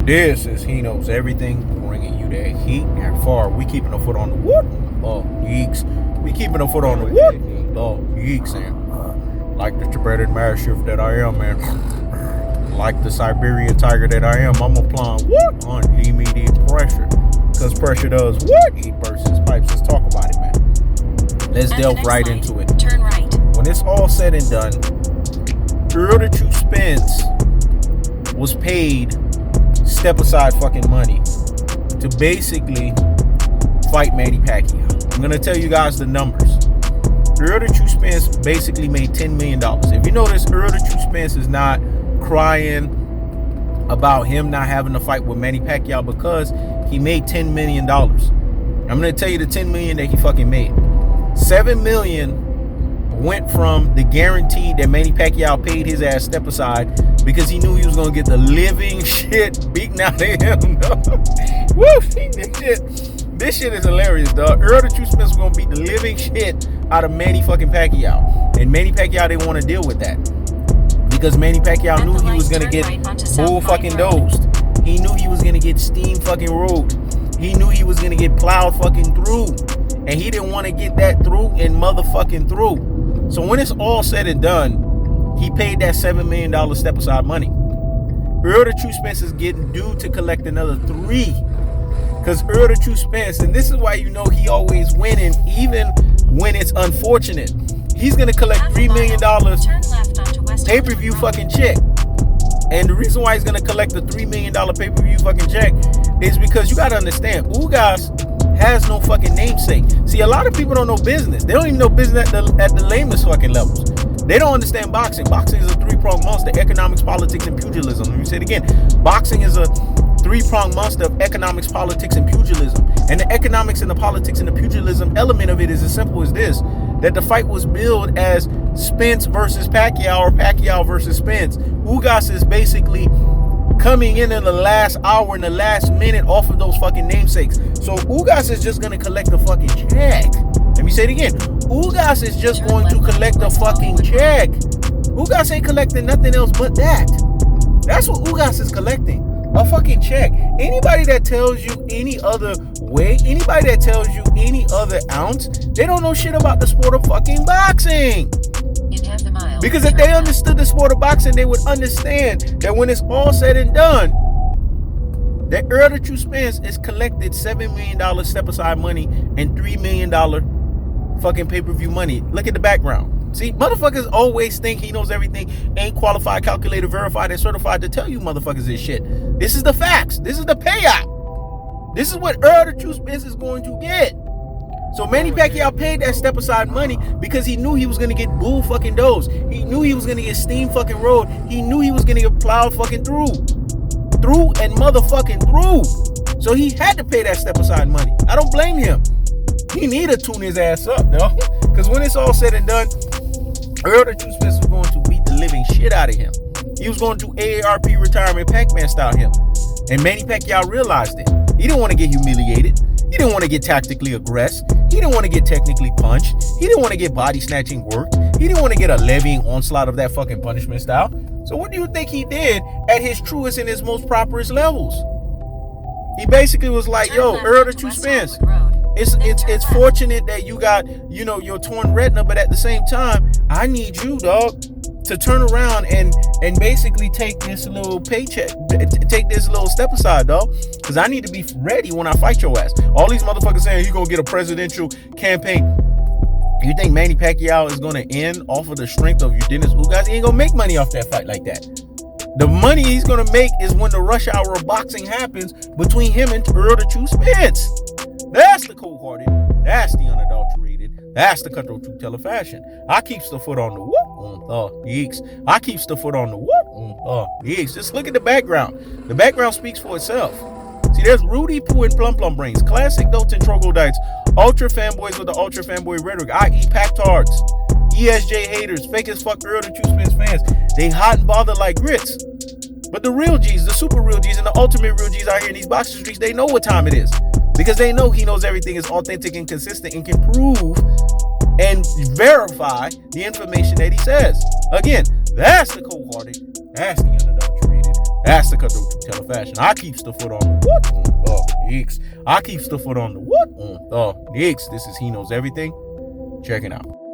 This is He Knows Everything, bringing you that heat and far. We keeping a foot on the wood. Oh, yeeks. We keeping a foot on the wood. Oh, yeeks, and like the Tibetan Mastiff that I am, man. Like the Siberian tiger that I am, I'm applying what? Unlimited pressure. Because pressure does what? It bursts his pipes. Let's talk about it, man. Let's delve right into it. Turn right. When it's all said and done, Errol Spence was paid step aside fucking money to basically fight Manny Pacquiao. I'm gonna tell you guys the numbers. Errol Spence basically made $10 million. If you notice, Errol Spence is not crying about him not having to fight with Manny Pacquiao because he made $10 million. I'm gonna tell you the $10 million that he fucking made. $7 million went from the guarantee that Manny Pacquiao paid his ass step aside because he knew he was gonna get the living shit beaten out of him. Woo! This shit is hilarious, dog. Errol Spence was gonna beat the living shit out of Manny fucking Pacquiao, and Manny Pacquiao didn't want to deal with that because Manny Pacquiao knew he was gonna get bull fucking dozed. He knew he was gonna get steam fucking rolled. He knew he was gonna get plowed fucking through, and he didn't want to get that through and motherfucking through. So when it's all said and done, he paid that $7 million step aside money. Errol Spence is getting due to collect another $3 million. Because Errol Spence, and this is why you know he always winning, even when it's unfortunate. He's going to collect $3 million pay-per-view fucking check. And the reason why he's going to collect the $3 million pay-per-view fucking check is because you got to understand, Ugas has no fucking namesake. See, a lot of people don't know business. They don't even know business at the lamest fucking levels. They don't understand boxing. Boxing is a three-pronged monster: economics, politics, and pugilism. Let me say it again. Boxing is a three-pronged monster of economics, politics, and pugilism. And the economics and the politics and the pugilism element of it is as simple as this: that the fight was billed as Spence versus Pacquiao or Pacquiao versus Spence. Ugas is basically coming in the last hour, in the last minute off of those fucking namesakes. So Ugas is just going to collect the fucking check. Let me say it again. Ugas is just going to collect the fucking check. Ugas ain't collecting nothing else but that. That's what Ugas is collecting. A fucking check. Anybody that tells you any other way, anybody that tells you any other ounce, they don't know shit about the sport of fucking boxing. Because if they understood the sport of boxing, they would understand that when it's all said and done, that Errol Spence is collected $7 million step aside money and $3 million fucking pay-per-view money. Look at the background. See, motherfuckers always think he knows everything, ain't qualified, calculated, verified, and certified to tell you motherfuckers this shit. This is the facts. This is the payout. This is what Errol Spence is going to get. So Manny Pacquiao paid that step aside money because he knew he was going to get bull fucking dozed. He knew he was going to get steam fucking rolled. He knew he was going to get plowed fucking through and motherfucking through. So he had to pay that step aside money. I don't blame him. He need to tune his ass up, though. Because when it's all said and done, Errol Spence was going to beat the living shit out of him. He was going to AARP retirement Pac-Man style him. And Manny Pacquiao realized it. He didn't want to get humiliated. He didn't want to get tactically aggressive. He didn't want to get technically punched. He didn't want to get body snatching worked. He didn't want to get a levying onslaught of that fucking punishment style. So what do you think he did at his truest and his most properest levels? He basically was like, yo, Errol Spence, it's fortunate that you got, your torn retina, but at the same time, I need you, dog, to turn around and basically take this little paycheck, take this little step aside, dog, because I need to be ready when I fight your ass. All these motherfuckers saying he's gonna get a presidential campaign. You think Manny Pacquiao is gonna end off of the strength of Dennis Ugas? He ain't gonna make money off that fight like that. The money he's gonna make is when the rush hour of boxing happens between him and Errol Spence. That's the cold-hearted. That's the unadulterated. That's the cutthroat truth teller fashion. I keeps the foot on the whoop, yeeks. I keeps the foot on the whoop, yeeks. Just look at the background. The background speaks for itself. See, there's Rudy Poo and Plum Plum Brains, classic dotes and troglodytes, ultra fanboys with the ultra fanboy rhetoric, i.e. packtards, ESJ haters, fake as fuck Errol Spence fans. They hot and bothered like grits. But the real G's, the super real G's, and the ultimate real G's out here in these boxing streets, they know what time it is. Because they know he knows everything is authentic and consistent and can prove and verify the information that he says. Again, that's the cold-hearted, that's the unadulterated, That's the cutthroat truth teller fashion. I keeps the foot on the what on the Nicks. I keeps the foot on the what on the Nicks. This is He Knows Everything. Check it out.